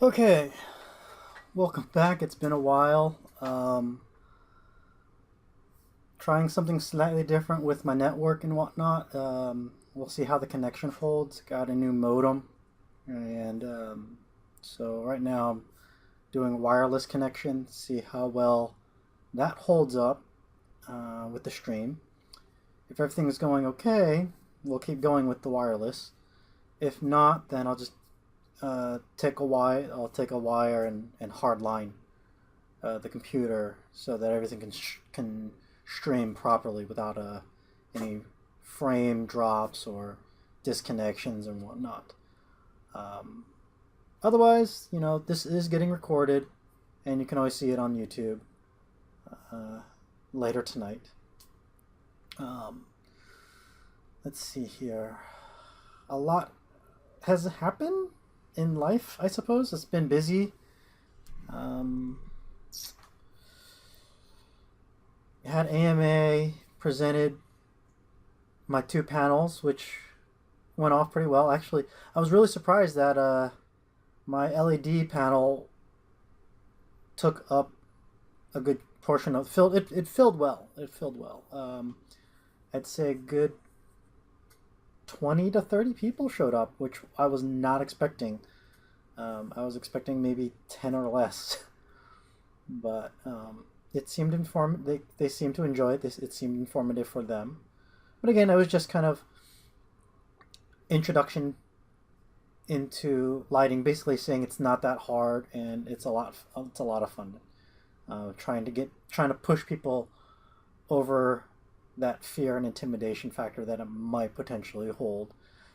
Okay, welcome back. It's been a while. Trying something slightly different with my network and whatnot. We'll see how the connection holds. Got a new modem, and so right now I'm doing wireless connection. See how well that holds up with the stream. If everything's going okay, we'll keep going with the wireless. If not, then I'll just take a wire. I'll take a wire and hard line the computer so that everything can stream properly without any frame drops or disconnections and whatnot. Um, Otherwise, this is getting recorded, and you can always see it on YouTube uh, later tonight. Um, let's see here. A lot has happened in life, I suppose. It's been busy. Um, had AMA, presented my two panels, which went off pretty well. Actually, I was really surprised that my LED panel took up a good portion of filled. It filled well. It filled well. I'd say a good 20 to 30 people showed up, which I was not expecting. I was expecting maybe 10 or less, but it seemed they seemed to enjoy it. It seemed informative for them. But again, it was just kind of introduction into lighting, basically saying it's not that hard and it's a lot of fun. Trying to push people over that fear and intimidation factor that it might potentially hold,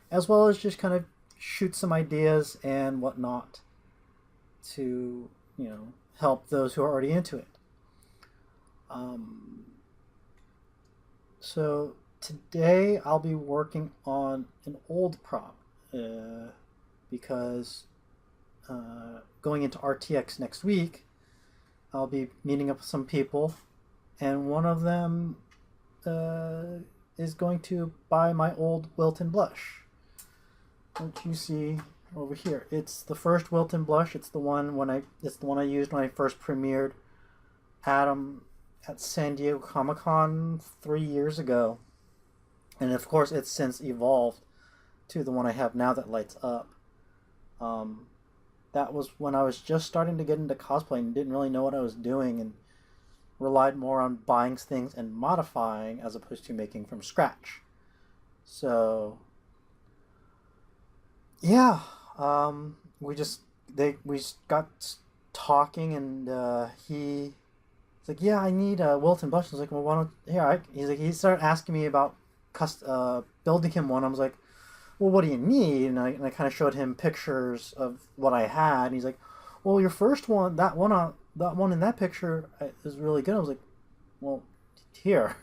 as well as just kind of shoot some ideas and whatnot to help those who are already into it. Um, so today I'll be working on an old prop because going into RTX next week, I'll be meeting up with some people, and one of them is going to buy my old Wilton blush, which you see over here. It's the first Wilton blush. It's the one I used when I first premiered Adam at San Diego Comic Con 3 years ago, and of course it's since evolved to the one I have now that lights up. Um, that was when I was just starting to get into cosplay and didn't really know what I was doing, and relied more on buying things and modifying as opposed to making from scratch. So yeah, we just we got talking, and he's like, "Yeah, I need a Wilton blush." I was like, "Well, why don't here?" He started asking me about building him one. I was like, "Well, what do you need?" And I kind of showed him pictures of what I had. And he's like, "Well, your first one, that one in that picture is really good." I was like, "Well, here,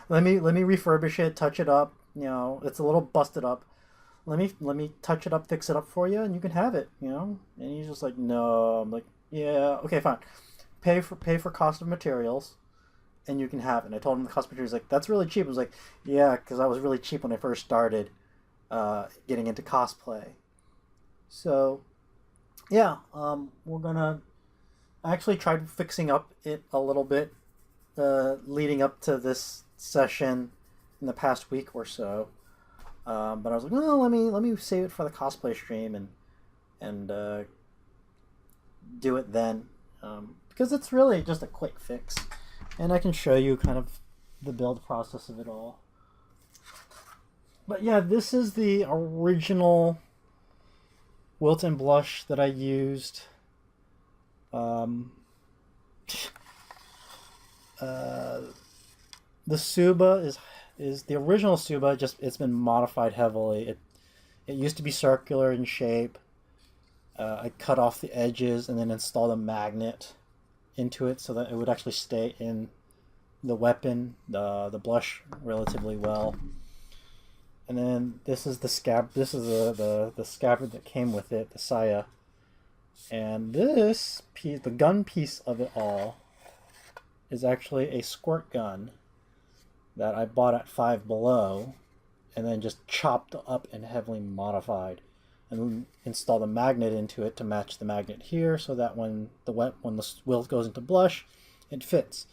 let me refurbish it, touch it up. It's a little busted up. Let me touch it up, fix it up for you, and you can have it. And he's just like, "No." I'm like, "Yeah, okay, fine. Pay for cost of materials, and you can have it." And I told him the cost of materials. Like, "That's really cheap." I was like, "Yeah, because I was really cheap when I first started getting into cosplay." So yeah, we're gonna. I actually tried fixing up it a little bit leading up to this session in the past week or so. But I was like, "No, let me save it for the cosplay stream and do it then," because it's really just a quick fix, and I can show you kind of the build process of it all. But yeah, this is the original Wilton blush that I used. Um, uh, the Suba is the original Suba. Just it's been modified heavily. It used to be circular in shape. I cut off the edges and then installed a magnet into it so that it would actually stay in the weapon, the blush, relatively well. And then this is the scab. This is the scabbard that came with it, the saya. And this piece, the gun piece of it all, is actually a squirt gun that I bought at Five Below, and then just chopped up and heavily modified and install the magnet into it to match the magnet here, so that when the wheel goes into blush, it fits.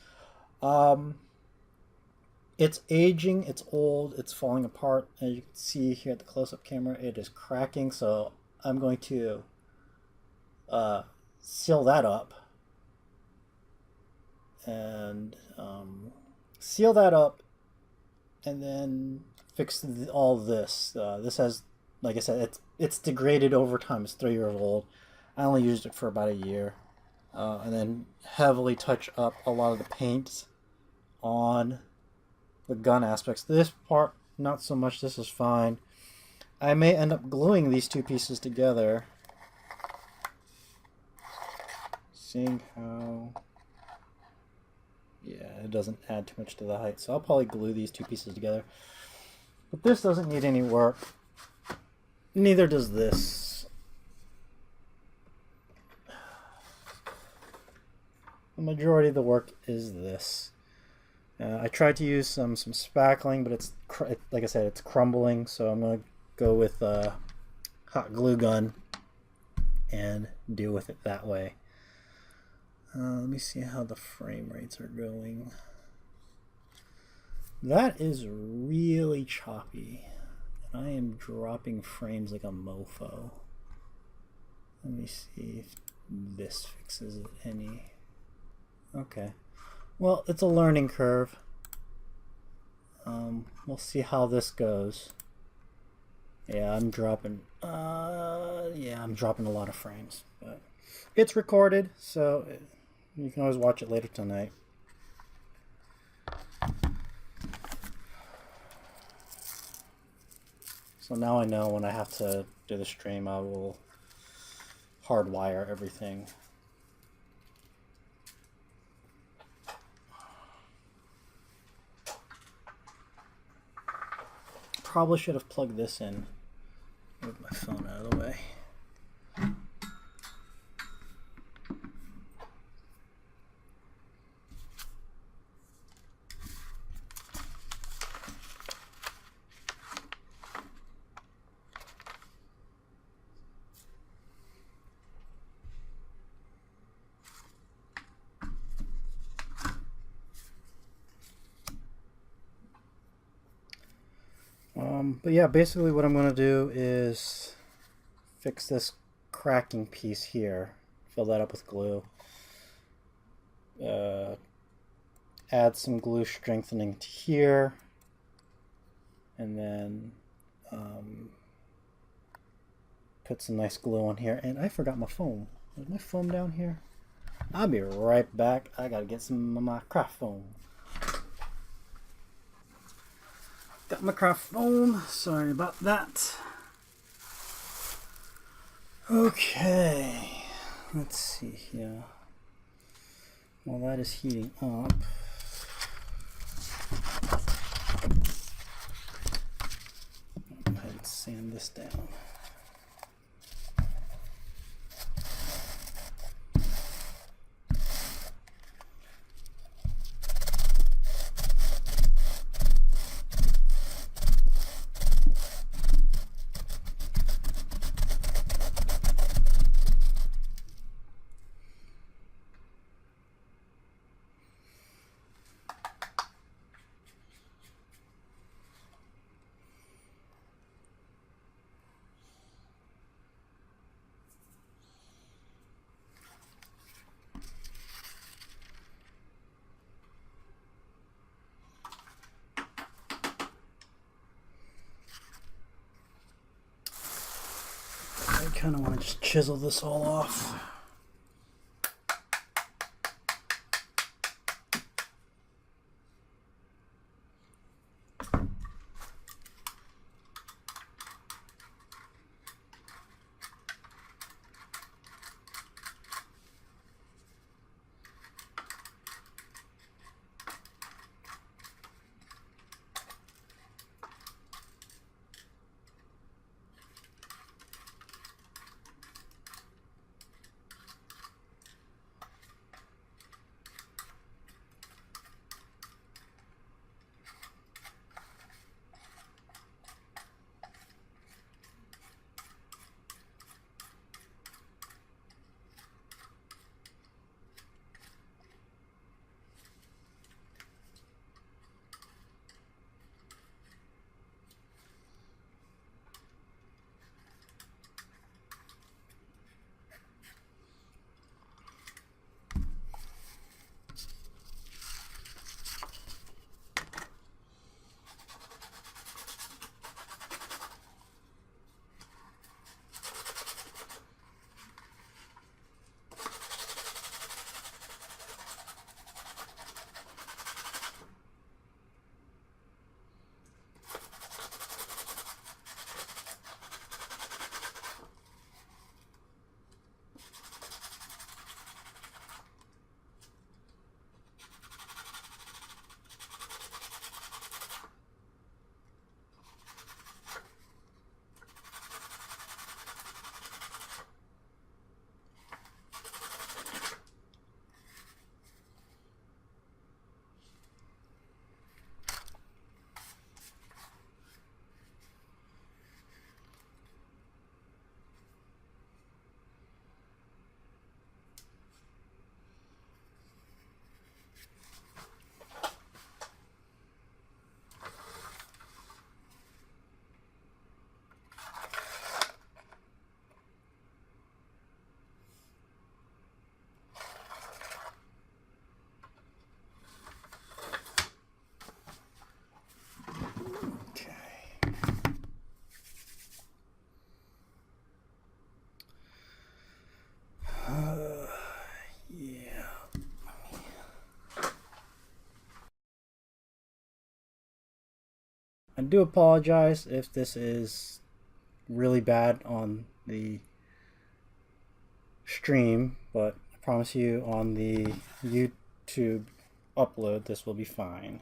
It's aging, it's old, it's falling apart. As you can see here at the close-up camera, it is cracking. So I'm going to seal that up and and then fix all this. This has, like I said, it's degraded over time. It's 3 years old. I only used it for about a year, and then heavily touch up a lot of the paints on the gun aspects. This part, not so much. This is fine. I may end up gluing these two pieces together. Seeing how... yeah, it doesn't add too much to the height. So I'll probably glue these two pieces together. But this doesn't need any work. Neither does this. The majority of the work is this. I tried to use some spackling, but it's like I said, it's crumbling. So I'm going to go with a hot glue gun and deal with it that way. Let me see how the frame rates are going. That is really choppy. I am dropping frames like a mofo. Let me see if this fixes it any. Okay. Well, it's a learning curve. We'll see how this goes. Yeah, I'm dropping a lot of frames, but it's recorded, so you can always watch it later tonight. So now I know when I have to do the stream, I will hardwire everything. Probably should have plugged this in. Move my phone out of the way. But yeah, basically what I'm going to do is fix this cracking piece here, fill that up with glue, add some glue strengthening to here, and then put some nice glue on here. And I forgot my foam. Is my foam down here? I'll be right back. I gotta get some of my craft foam. Got my craft foam. Sorry about that. Okay. Let's see here. While that is heating up, I'll go ahead and sand this down. I kind of want to just chisel this all off. I do apologize if this is really bad on the stream, but I promise you on the YouTube upload this will be fine.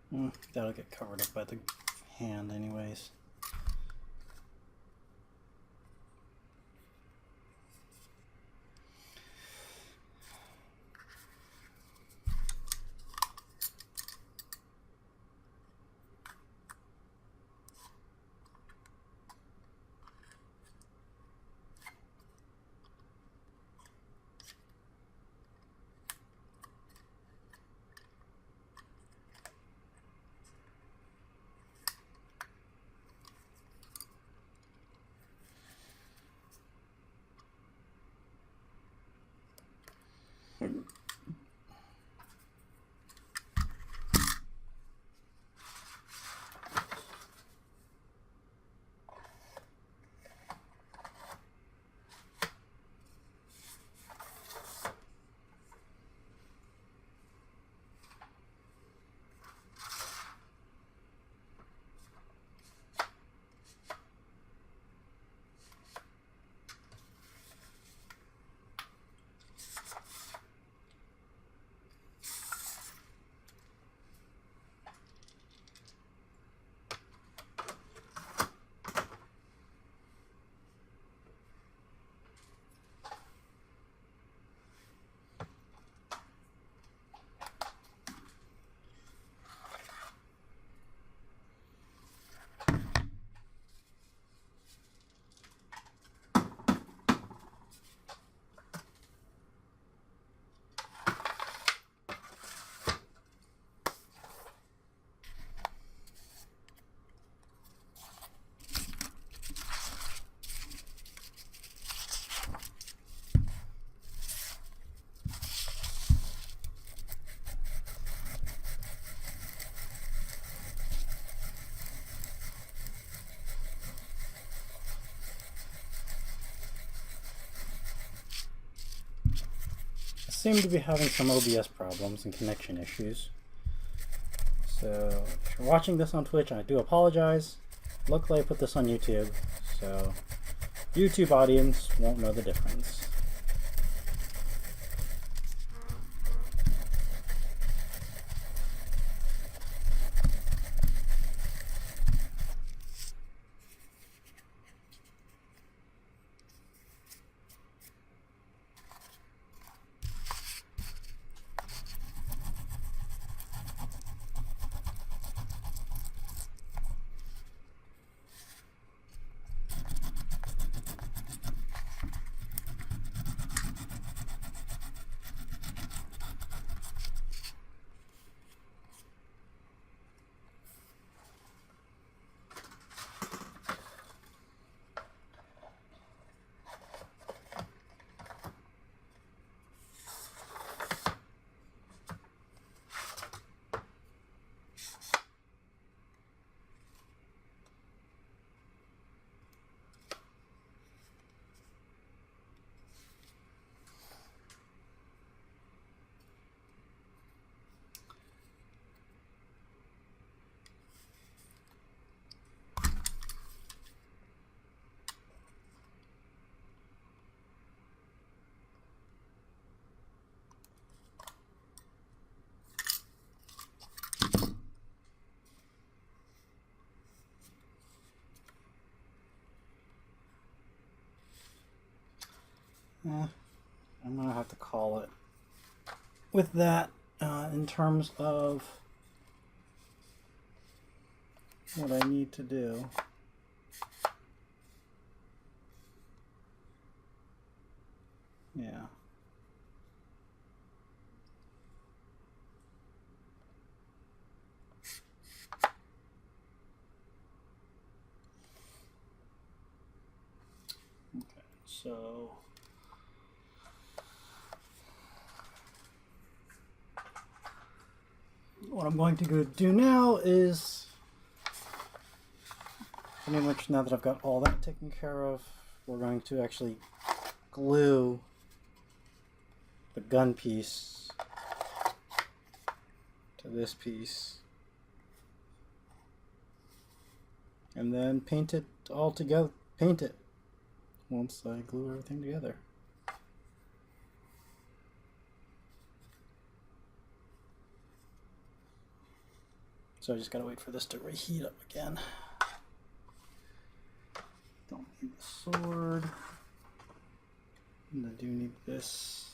That'll get covered up by the hand anyways. Seem to be having some OBS problems and connection issues. So if you're watching this on Twitch, I do apologize. Luckily I put this on YouTube, so YouTube audience won't know the difference. I'm gonna have to call it with that in terms of what I need to do. Yeah. Okay, so what I'm going to go do now is, pretty much now that I've got all that taken care of, we're going to actually glue the gun piece to this piece and then paint it all together, paint it once I glue everything together. So I just gotta wait for this to reheat up again. Don't need the sword. And I do need this.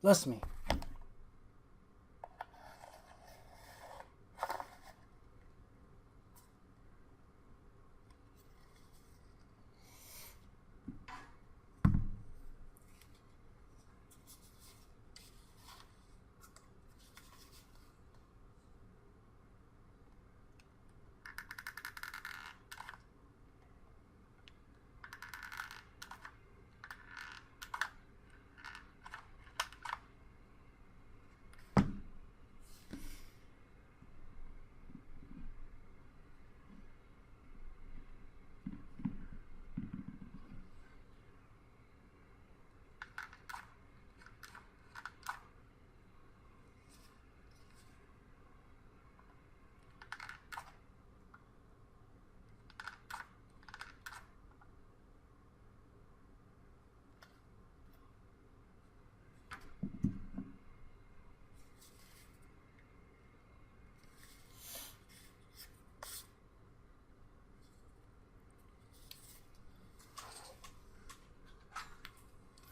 Bless me.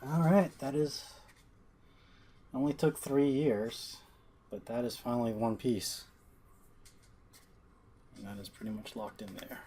Alright, that is... only took 3 years, but that is finally one piece. And that is pretty much locked in there.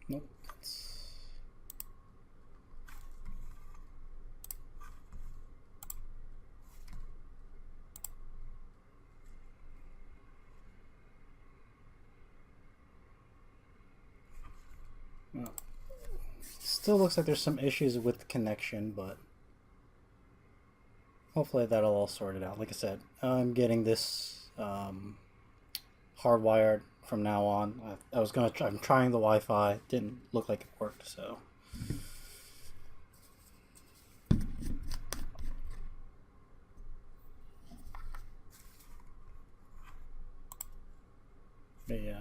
Nope. Well, still looks like there's some issues with the connection, but hopefully that'll all sort it out. Like I said, I'm getting this hardwired from now on. I'm trying the Wi-Fi. Didn't look like it worked, so. But yeah.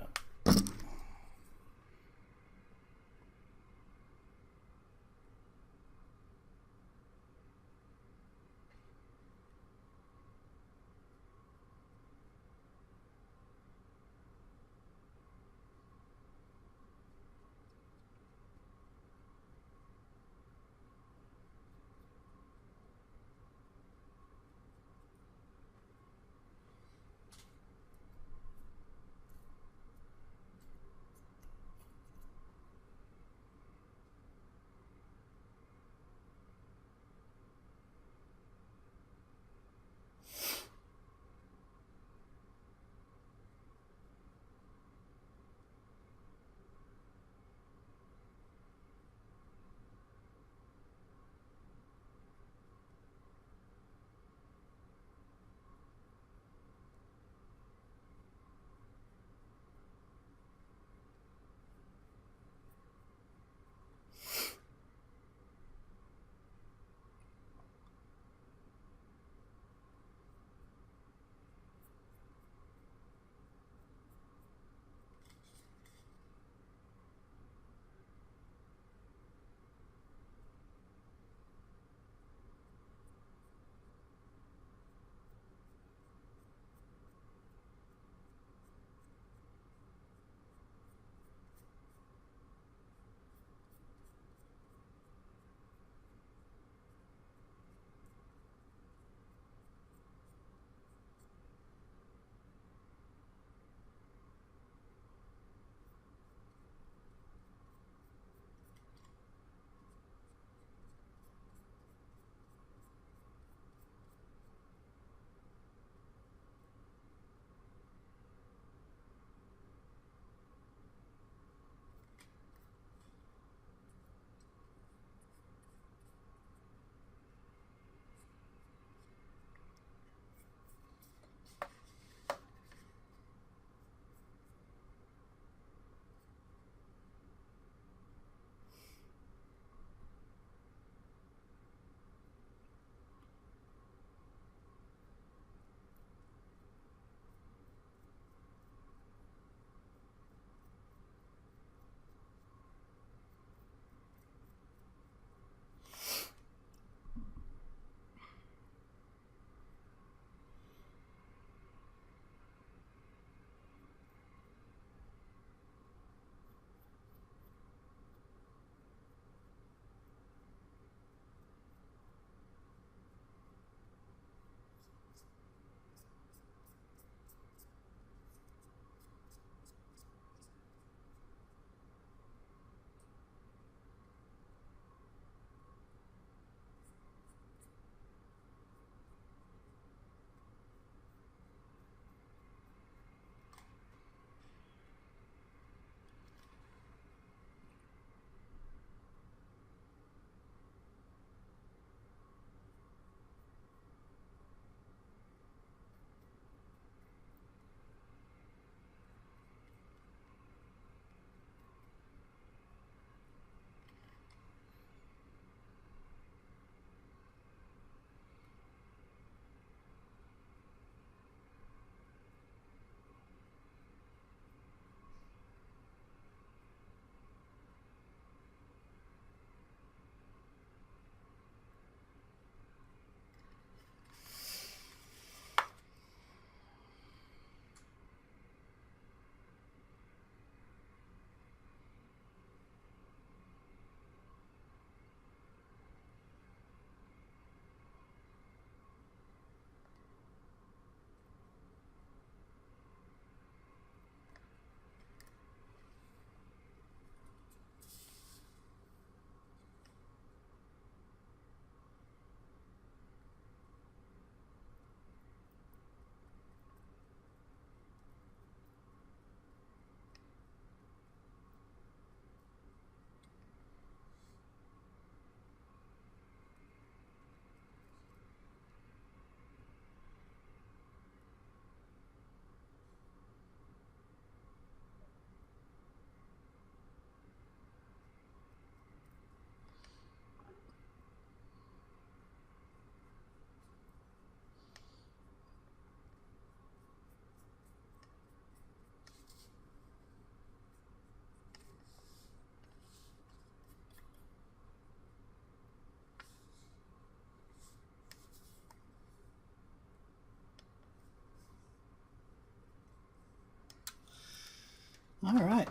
All right.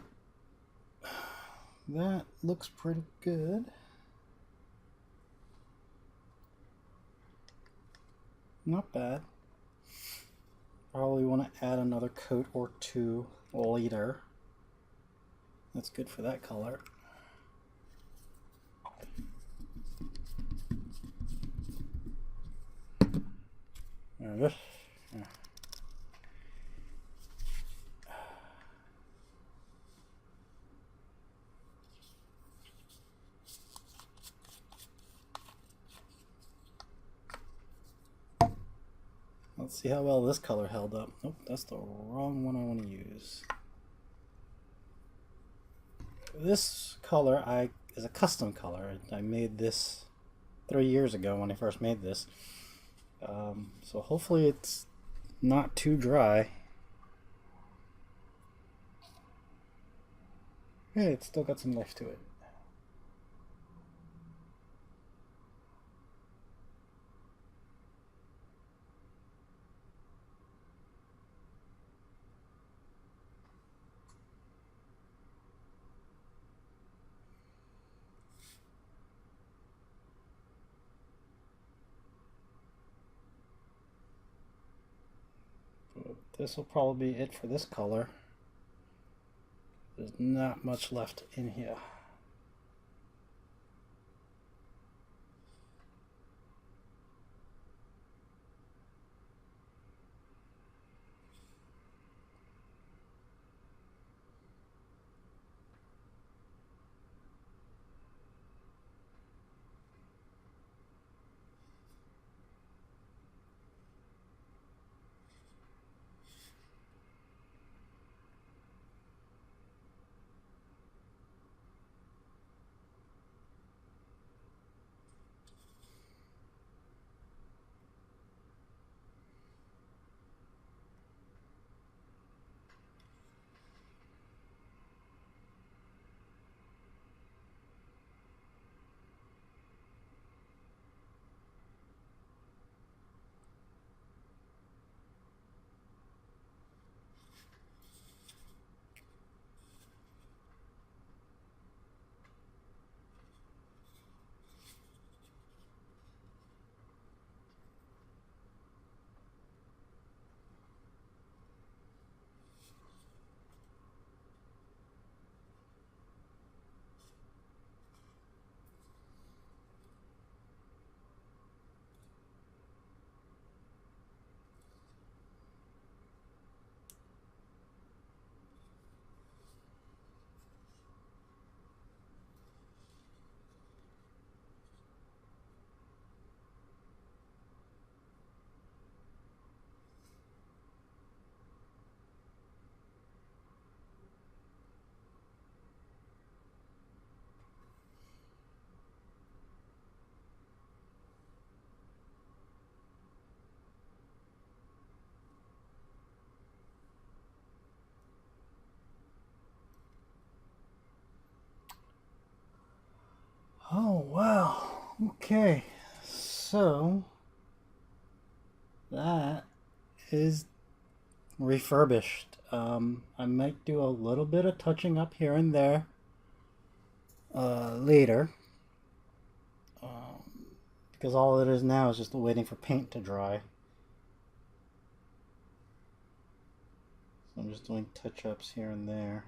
That looks pretty good. Not bad. Probably want to add another coat or two later. That's good for that color. There. Let's see how well this color held up. Nope, that's the wrong one I want to use. This color is a custom color. I made this 3 years ago when I first made this. So hopefully it's not too dry. Yeah, it's still got some life to it. This will probably be it for this color. There's not much left in here. Oh wow. Okay. So that is refurbished. I might do a little bit of touching up here and there later, because all it is now is just waiting for paint to dry. So I'm just doing touch-ups here and there.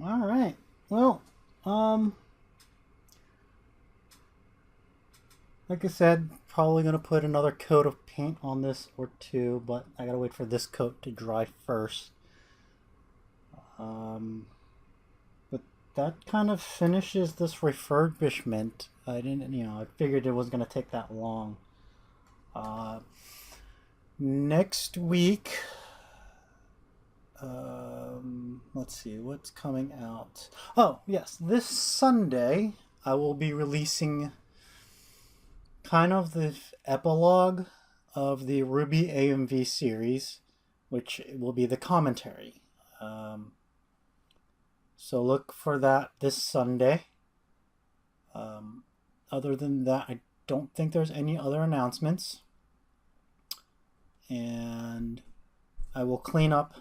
All right. Well, Like I said, probably gonna put another coat of paint on this or two, but I gotta wait for this coat to dry first. Um, but that kind of finishes this refurbishment. I didn't, I figured it wasn't gonna take that long. Uh, Next week, let's see what's coming out. Oh, yes, this Sunday I will be releasing kind of the epilogue of the Ruby AMV series, which will be the commentary. Um, so look for that this Sunday. Um, Other than that, I don't think there's any other announcements. And I will clean up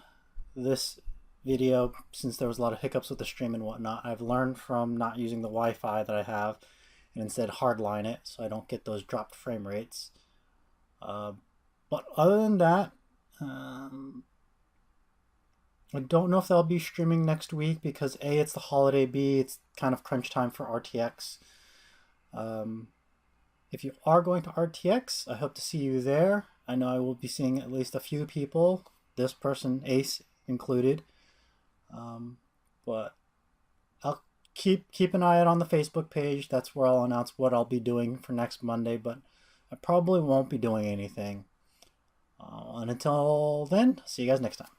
this video since there was a lot of hiccups with the stream and whatnot. I've learned from not using the Wi-Fi that I have and instead hardline it so I don't get those dropped frame rates. But other than that, I don't know if they'll be streaming next week because A, it's the holiday, B, it's kind of crunch time for RTX. If you are going to RTX, I hope to see you there. I know I will be seeing at least a few people, this person, Ace included. But I'll keep an eye out on the Facebook page. That's where I'll announce what I'll be doing for next Monday, but I probably won't be doing anything. And until then, see you guys next time.